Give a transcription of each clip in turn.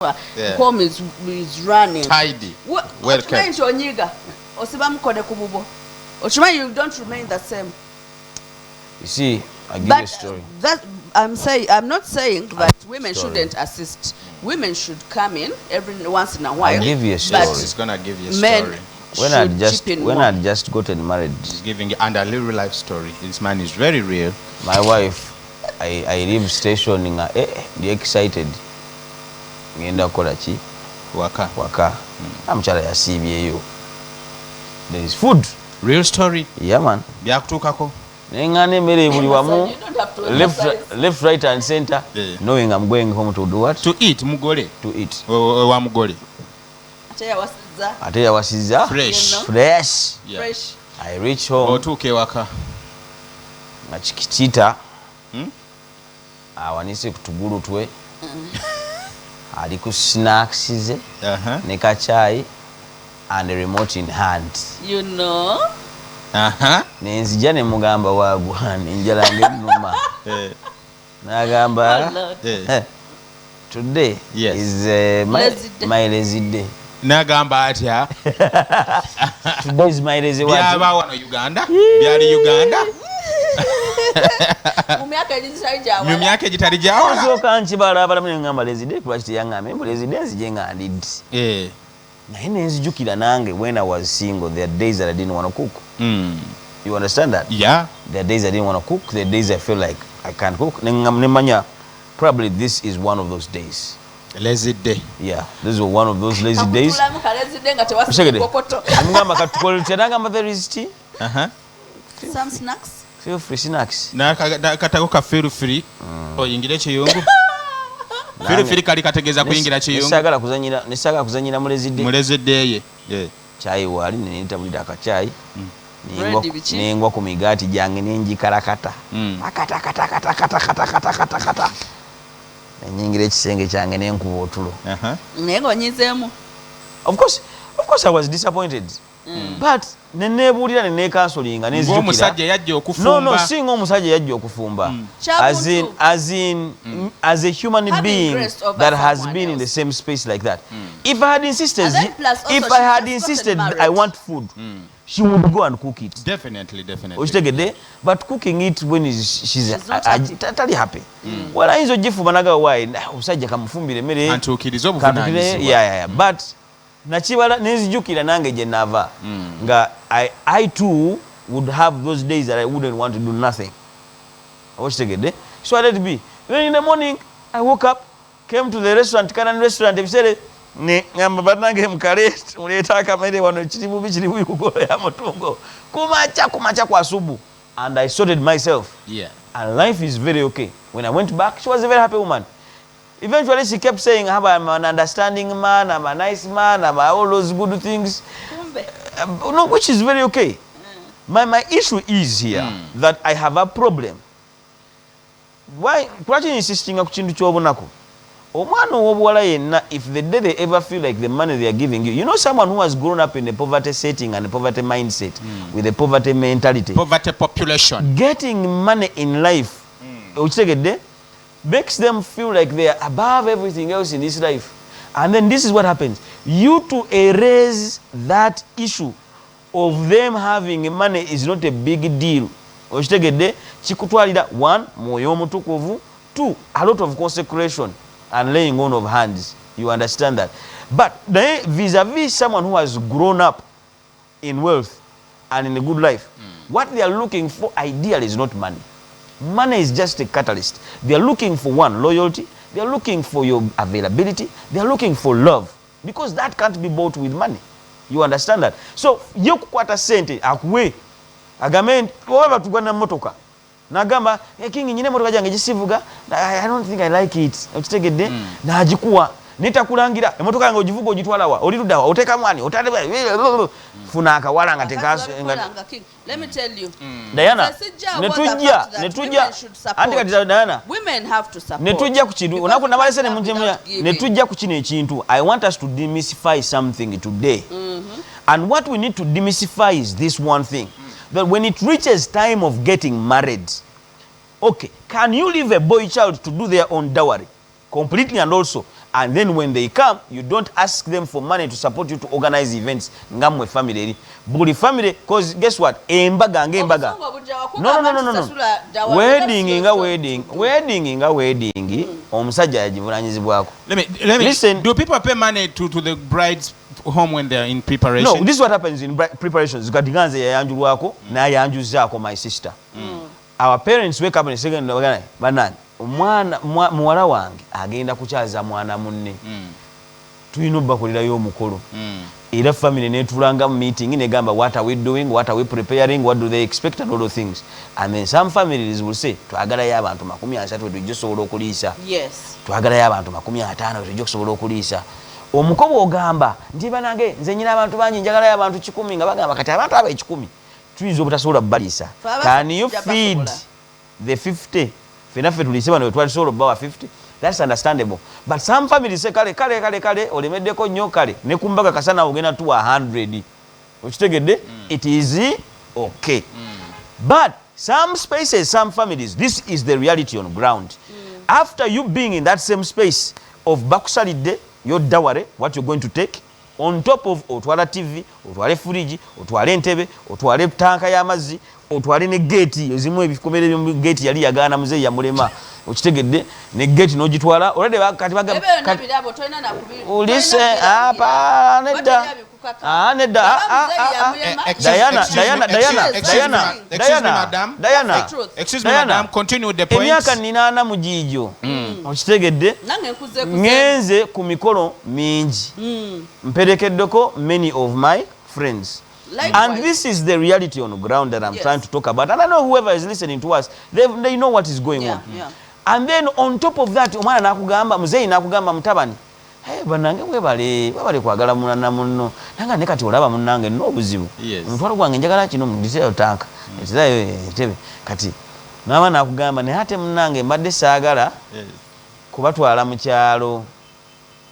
home is running. Tidy. Well kept. You don't remain the same. You see, I give you a story. I'm not saying that women shouldn't assist. Women should come in every once in a while. I'll give you a story. He's gonna give you a story. When I just gotten married, he's giving and a real life story. This man is very real. My wife, I leave stationing the excited. Ngenda kola chi waka amuchala yasibyeyo. There is food. Real story. Yeah man. Byakutukako. Nengane mere buli wamu left right and center, knowing I'm going home to do what? To eat mugole. To eat. Wa mugole. Ate wasiza fresh. Fresh. Yeah. Fresh. I reach home. Otuke waka. Machikitita. Awanise kutugulu twe. Ali ku snacks ze. Ne kachai and a remote in hand. You know. Nenzija ne mugamba wagwani njala ngenuma. Nagamba today is my lazy day. Nagamba atya. Today is my lazy day. Byaba wano Uganda. Byali Uganda. Mu myaka egitali gyawala. Osoka nkibala abalamu ngamba lazy day kuba kitiyangame lazy day nzijenga ndid. Naye nenzijukira nange when I was single there are days that I didn't want to cook. You understand that? Yeah. There are days I didn't want to cook. There are days I feel like I can't cook. Probably this is one of those days. Lazy day. Yeah, this is one of those lazy days. There is tea. Some snacks. Feel free snacks. Na katako ka feel free. Oyingire chiyungu. Feel free kali kategeza kuyingira chiyungu. Nisagala kuzanyira mulezi day. Chai wali nitabulida akachai. Nengwa ku migati jange nenjikarakata. Akata. Nyingire kisenge kyange nenkuba otulo. Nengo nyizemu. Of course I was disappointed. But nenebulira nenekansolinga nenzijukira. Omusajja yajja okufumba. No, singa omusajja yajja okufumba. As a human being that has been in the same space like that. If I had insisted I want food, she would go and cook it. Definitely. But cooking it when she's totally happy. Well, I nzojifuba naga why omusajja kamufumbire mere. Antukirizo obuvunaanyizibwa. Yeah. But nachibala nenzijukira nange je nava nga I too would have those days that I wouldn't want to do nothing. So I let it be. Then in the morning I woke up, came to the restaurant, Canaan restaurant, and said ngamba banange mkale uleta kamere wano chiribu kugoya motungo kumacha kwa subu, and I sorted myself. Yeah. And life is very okay. When I went back, she was a very happy woman. Eventually she kept saying, I'm an understanding man, I'm a nice man, I'm all those good things. No, which is very okay. My issue is here that I have a problem. Why? Kwaki insisting on kuchindu kyobonako? Omwana owobuwala yenna, if the day they ever feel like the money they are giving you, you know someone who has grown up in a poverty setting and a poverty mindset, with a poverty mentality. Poverty population. Getting money in life, makes them feel like they are above everything else in this life. And then this is what happens. You to erase that issue of them having money is not a big deal. Chikutwalira, one, moyo mutukuvu, two, a lot of consecration and laying on of hands. You understand that? But vis-a-vis someone who has grown up in wealth and in a good life, what they are looking for ideally is not money. Money is just a catalyst. They are looking for one, loyalty. They are looking for your availability. They are looking for love. Because that can't be bought with money. You understand that? So, you kukwata sente, akuwe. Agame, waba tugwana motoka. Nagamba, kingi nyine motoka jange jisivuga. I don't think I like it. Uchitegede. Na ajikuwa. Nitakulangira. Motoka yange ojivuga ojitwala wa. Olirudawa. Oteka mwani. Otade. Funaka walanga tekaso. Let me tell you. Diana, netujja anti Diana, women have to support. Netujja ku kintu onako nabalese ne munjemya netujja ku kino ekintu. I want us to demystify something today. And what we need to demystify is this one thing, that when it reaches time of getting married, okay, can you leave a boy child to do their own dowry completely, and also and then when they come you don't ask them for money to support you to organize events ngamwe family eri buli family cause guess what embaga ngembaga no wedding omusajja yagivunanyizibwako. Listen, do people pay money to the bride's home when they are in preparation? No, this is what happens in preparations. Gadiganze yayanjulwako nayanjuzaako my sister. Our parents wake up and say banani muwala wange agenda kukyaza mwana munne tulina obbakulirayo omukolo era family netulanga mu meeting negamba what are we doing, what are we preparing, what do they expect and all those things, and then some families will say twagalayo abantu 30 tujja okusobola okuliisa, twagalayo abantu 50 tujja okusobola okuliisa. Omukobo ogamba nti banange nze nyina abantu bangi njagalayo abantu 10 nga bagamba kati abantu aba 10 tuyinza obutasobola bbalisa. Can you feed the 50? Fenaffe tulise bano twalisobola obbawa 50. That's understandable. But some families say kale olemeddeko nnyo kale ne kumbaga kasana ogenda tuwa 100. Okitegedde? It is okay. But some spaces, some families, this is the reality on ground. After you being in that same space of bakusalidde your dowry, what you're going to take, on top of otwala TV, otwale fridge, otwale entebe, otwale tanka y'amazzi, otwale ne gate ezimu ebikomere byo gate yali yagaana muzeeyi yamulema. Okitegedde ne gate n'ogitwala already kati bagamba ulise apa nedda Excuse me, madam. Continue with the point. Emyaka 8 mu giijo okitegedde ngenze ku mikolo mingi mperekeddeko many of my friends. Likewise. And this is the reality on the ground that I'm trying to talk about. And I know whoever is listening to us, they know what is going on. And then on top of that, omwana nakugamba muzeeyi nakugamba mutabani, hey banange webale kwagala munana munno nanga ne kati olaba munnange nno obuzibu omutwalo gwange njagala kino mundiseo tanka ekirayo etebe kati n'abaana nakugamba ne ate munnange mbadde saagala kubatwala mu kyalo.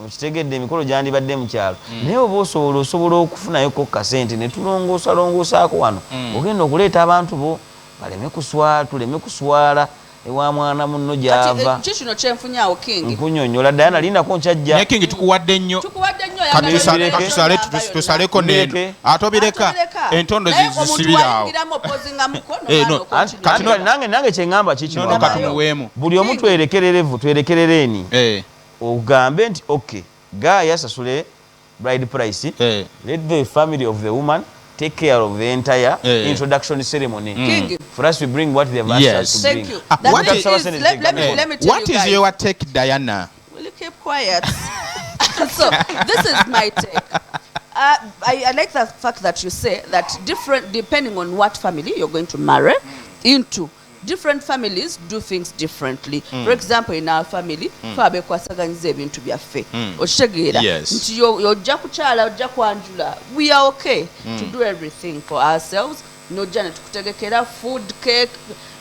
Okitegedde emikolo gyandibadde mu kyalo naye oba osobola okufunayoko kasente ne tulongoosaako wano ogenda okuleeta abantu bo baleme kuswala tuleme kuswala ewa mwana munno gyava kino kyenfunyawo King nkunyonyola Diana lindako nkyajja ne King tukuwadde nnyo tusaleko neno atobireka entondo zisibirawo nange kyeŋŋamba kikino katumuweemu buli omu twerekerere eni ogambe nti okay guy yasasule bride price let the family of the woman take care of the entire introduction ceremony. For us we bring what they have asked us to bring. Let me tell what you is your take, Diana? Will you keep quiet? So this is my take. I like the fact that you say that different depending on what family you're going to marry into. Different families do things differently. For example, in our family, fabe kwasaganyiza ebintu byaffe. Okitegeera nti yojja kukyala ojja kwanjula. We are okay to do everything for ourselves. Nojja ne tukutegekera food, cake,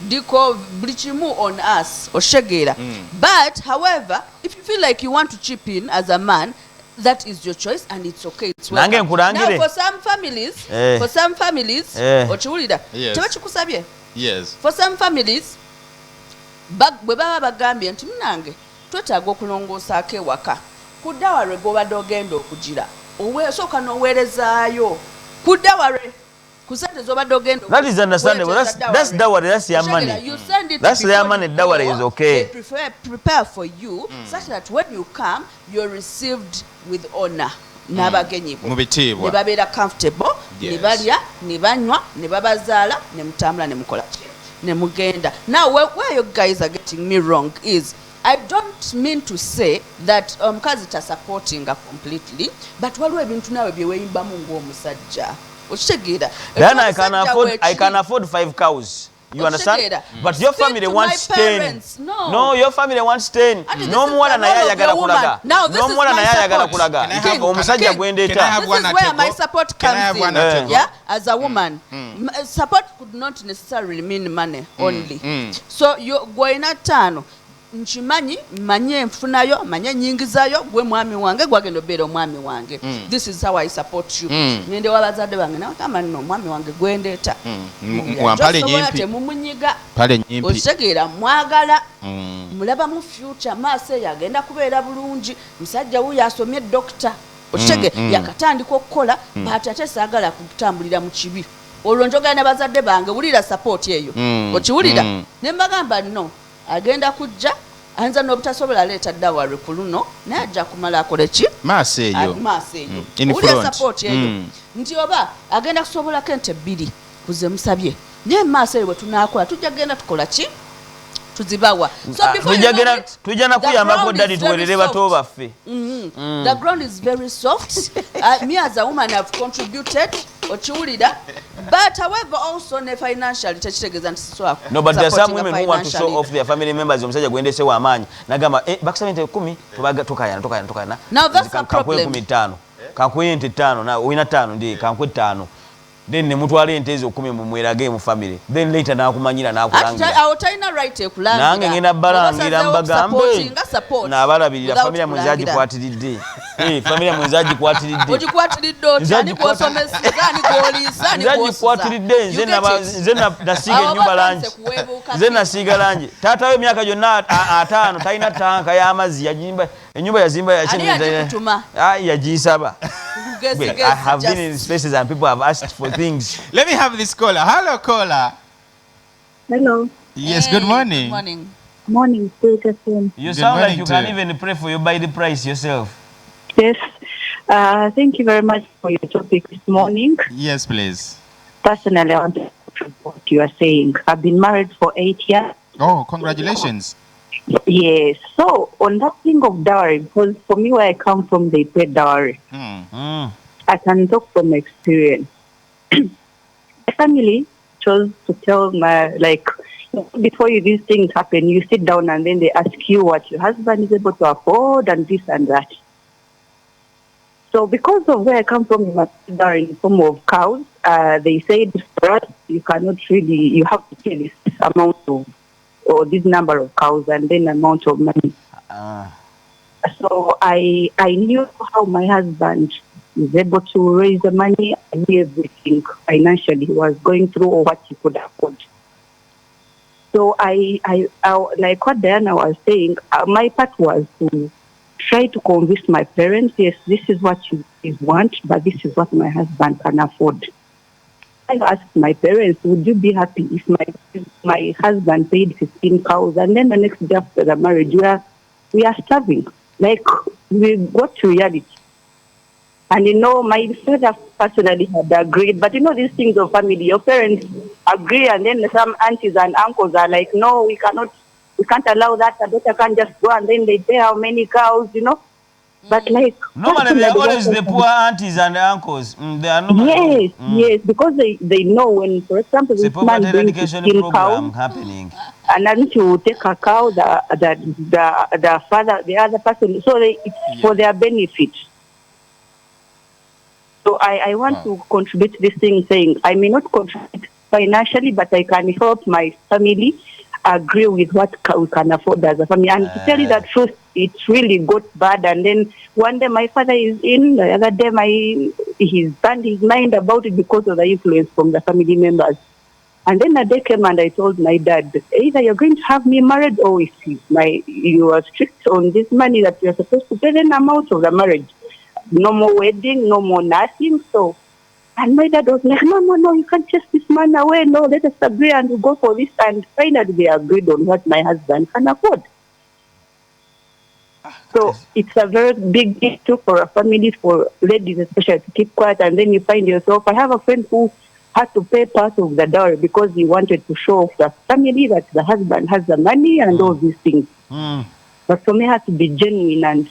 decor, buli kimu on us. Okitegeera. But however, if you feel like you want to chip in as a man, that is your choice and it's okay. It's welcome. Now for some families, okiwulira tebakikusabye. Yes. For some families, bwe baba bagambye nti munange twetaaga okulongoosaako ewaka ku daware g'obadde ogenda okugira osooka n'oweerezaayo ku daware ku sente z'obadde ogenda. That is understandable. That's daware. That's your money. That's their money. Daware is okay. They prepare for you such that when you come, you're received with honor. N'abagenyi bo ne babeera comfortable ne balya ne banywa ne babazaala ne mutambula ne mukola ne mugenda. Now where you guys are getting me wrong is I don't mean to say that omukazi ta supporting completely, but waliwo ebintu naawe bye weeyimbamu ng'omusajja okitegeera. Then I can afford 5 cows. You understand? But your family wants 10. No, your family wants 10. No muwala naye ayagala kulaga. No muwala naye ayagala kulaga. Omusajja gwendeeta. This is where my support comes in. Yeah, as a woman, support could not necessarily mean money only. So you goina tano. Nchimanyi manye enfunayo manye nyingizayo gwe mwami wange gwagenda obeera omwami wange. This is how I support you. Ngende wabazadde bange nawe kama nno omwami wange gwendeeta wampale nyimpi temumunyiga pale nyimpi okitegeera mwagala mulaba mu future maaso eyo agenda kubeera bulungi musajja wuyo asomye dokita okitege yakatandika okukola but ate saagala kutambulira mu kibi olwo njogera ne bazadde bange wulira support eyo okiwulira ne mbagamba no agenda kujja ayinza n'obutasobola leeta ddawalwe ku luno naye ajja kumala akole ki maaso eyo wulira support eyo nti oba agenda kusobolako ente bbiri kuze musabye naye maaso eyo bwe tunaakola tujja genda tukola ki tuzibawa tujja nakuyambako ddali tuwerere bato baffe. The ground is very soft. Me as a woman have contributed okiwulira but however also ne financially tekitegeeza nti siswa no but there are some women who want to show off their family members omusajja gwendese wa amaanyi nagamba bakusaba ente 10 tubaga tokayana now that's the problem 15 kankuye ente 5 na wina 5 ndi kankwe 5 then ne mutwale ente ezo 10 mumwerage mu family then later nakumanyira nakulangira awotayina right ekulangira nange ngenda balangira mbagambe nabalabirira family mwenzaji kwatiridde family mwenzaji kwatiridde ojikwatiridde otani kwosomesa zani golisa ni nzaji kwatiridde nze nasiga ennyumba langi nze nasiga langi taata we myaka gyonna 5 talina tanka y'amazzi yajimba ennyumba yazimba yagisaba. I have been in spaces and people have asked for things. Let me have this caller. Hello, caller. Hello. Yes, good morning. Good morning. Morning, Spirit FM. You sound like you can even pray for you by the price yourself. Yes. Thank you very much for your topic this morning. Yes, please. Personally, I want to contribute what you are saying. I've been married for 8 years. Oh, congratulations. Yes. So, on that thing of dowry, because for me, where I come from, they pay dowry. I can talk from experience. My family chose to tell before these things happen, you sit down and then they ask you what your husband is able to afford and this and that. So because of where I come from, you must sit down in the form of cows. They said for us, you have to pay this amount of, or this number of cows and then amount of money. So I knew how my husband was able to raise the money. I knew everything financially he was going through or what he could afford. So I like what Diana was saying, my part was to try to convince my parents, yes, this is what you want, but this is what my husband can afford. I asked my parents, would you be happy if my husband paid 15 cows and then the next day after the marriage we are starving? Like, we got to reality. And my father personally had agreed, but these things of family, your parents agree, and then some aunties and uncles are like, no, we can't allow that, a daughter can't just go, and then they say how many cows, But normally they are always the poor aunties and uncles. They are normally, yes, because they know when, for example, this man brings 15 cows happening. And then to take a cow, the father, the other person, so it's for their benefit. So I want to contribute this thing, saying I may not contribute financially, but I can help my family agree with what we can afford as a family. And to tell you the truth, it really got bad. And then one day my father is in, the other day he's banned his mind about it because of the influence from the family members. And then a day came and I told my dad, either you're going to have me married or if you are strict on this money that you're supposed to pay, then I'm out of the marriage. No more wedding, no more nothing. So, and my dad was like, no, you can't chase this man away. No, let us agree and we'll go for this. And finally they agreed on what my husband can afford. So it's a very big issue for a family, for ladies especially, to keep quiet. And then you find yourself, I have a friend who had to pay part of the dowry because he wanted to show off the family that the husband has the money and all these things. But for me, I had to be genuine and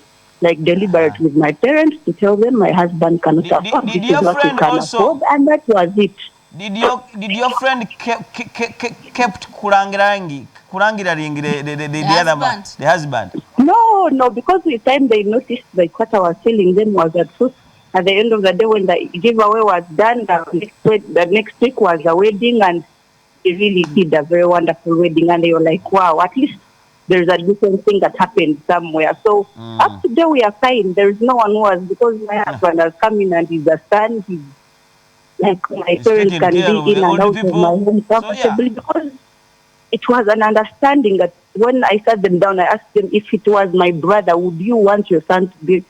deliberate with my parents to tell them my husband cannot afford. This is what he can afford, and that was it. Did your friend kept kurangiraring the other man, the husband? No, because the time they noticed what I was telling them was the truth. At the end of the day, when the giveaway was done, the next week was a wedding, and they really did a very wonderful wedding. And they were like, wow, at least there's a different thing that happened somewhere. So up to today, we are fine. There is no one who was, because my husband has come in and he's a son. He's like, my parents can be in and out of my home comfortably, because it was an understanding that when I sat them down, I asked them, if it was my brother, would you want your son to be?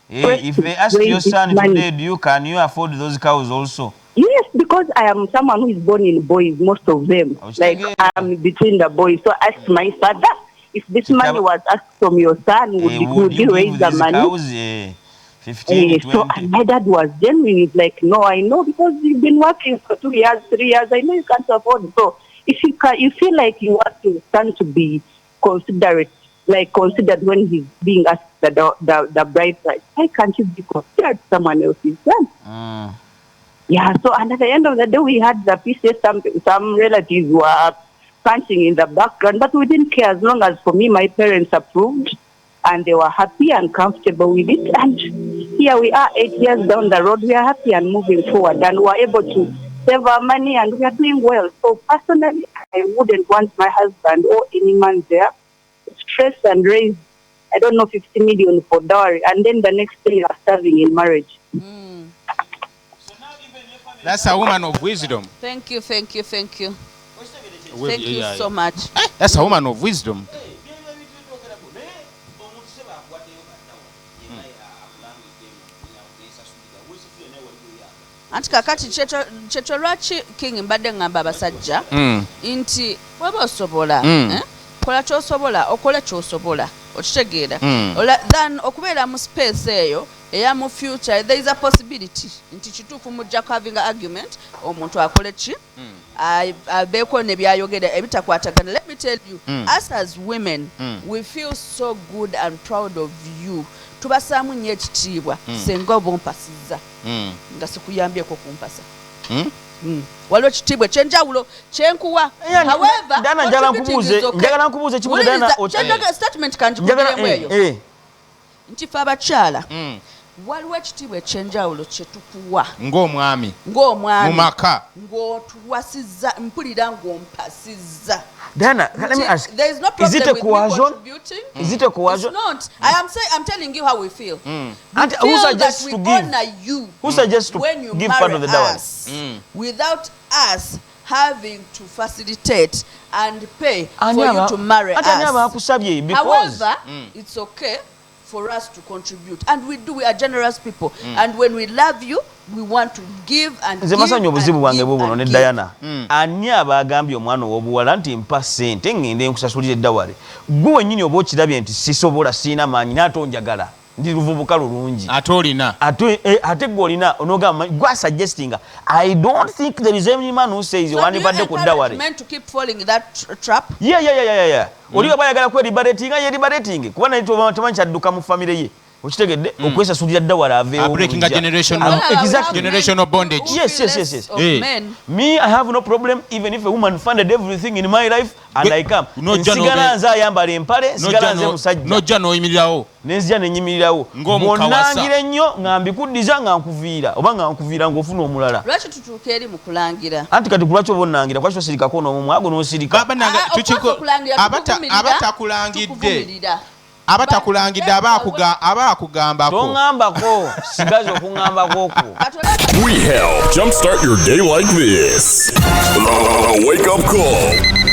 If they ask your son today, can you afford those cows also? Yes, because I am someone who is born in boys, most of them. Like, I'm between the boys. So I asked my father, if this money was asked from your son, would you raise the money? Cows, 15, 20. So my dad was genuine. He's like, no, I know, because you've been working for 2 years, 3 years. I know you can't afford. So if you feel like you want your son to be considered when he's being asked the bride price, why can't you be considered someone else's son? Yeah, so and at the end of the day, we had the pieces, some relatives were punching in the background, but we didn't care as long as, for me, my parents approved and they were happy and comfortable with it. And here we are 8 years down the road, we are happy and moving forward, and we're able to save our money and we are doing well. So personally, I wouldn't want my husband or any man there to stress and raise, I don't know, 50 million for dowry, and then the next day you are starving in marriage. That's a woman of wisdom. Thank you. Thank you so much. That's a woman of wisdom. Anti kakati checho lwaki King mbadde ngamba abasajja nti waba osobola kola kyosobola okole kyosobola okitegeera then okubeera mu space eyo eya mu future there is a possibility nti kituufu mujja having an argument omuntu akole ki abeeko ne byayogera ebitakwatagana. Let me tell you, us as women, we feel so good and proud of you. Tubasaamu nnyo ekitiibwa senga oba ompasizza nga sikuyambyeko kumpasa. Waliwo ekitiibwa ekyenjawulo kyenkuwa. Dana njagala nkubuuze kibuuzo Dana statement kanjikuddemu eyo nti ffe abakyala waliwo ekitiibwa ekyenjawulo kyetukuwa ng'omwami mu maka ng'otuwasizza mpulira ng'ompasizza. Dana, let me ask, there is no problem is it a with coercion? Is it a coercion? It's not. I'm telling you how we feel. And who suggests to give? Honor you. Who suggests to when you give part of the dowry? Without us having to facilitate and pay for you to marry us. However, it's okay for us to contribute, and we are generous people, and when we love you, we want to give and give Masanyu obuzibu bwange bubuno ne give. Diana ani abagambye omwana w'obuwala nti mpa ssente ngende nkusasulira eddawale gwe wennyini oba okirabye nti sisobola siina maanyi n'ate onjagala ndi luvubuka lulungi ate olina ate gwe olina onogamba gwe suggesting. I don't think there is any man who says wandibadde ku ddawale. Men to keep falling in that trap. Yeah. Oli oba ayagala kweribaretinga yeribaratinge kuba naye temanyi kyadduka mu famire ye okitegedde okwesasulira ddawala aveewo breaking a generational bondage. Yes. Me, I have no problem even if a woman funded everything in my life and I come. Sigala nze ayambala empale, sigala nze musajja. Nojja n'oyimirirawo. Nenzija nenyimirirawo. Bw'onnangira nnyo nga mbikuddiza nga nkuviira oba nga nkuviira ng'ofuna omulala. Lwaki tutuuka eri mu kulangira? Anti kati kulwaki oba onnangira kwaki osirikako n'omumwa ago n'osirika. Abatakulangidde abakugambako. Tongambako, sigazi okungambako okwo. We help jumpstart your day like this. The wake up call.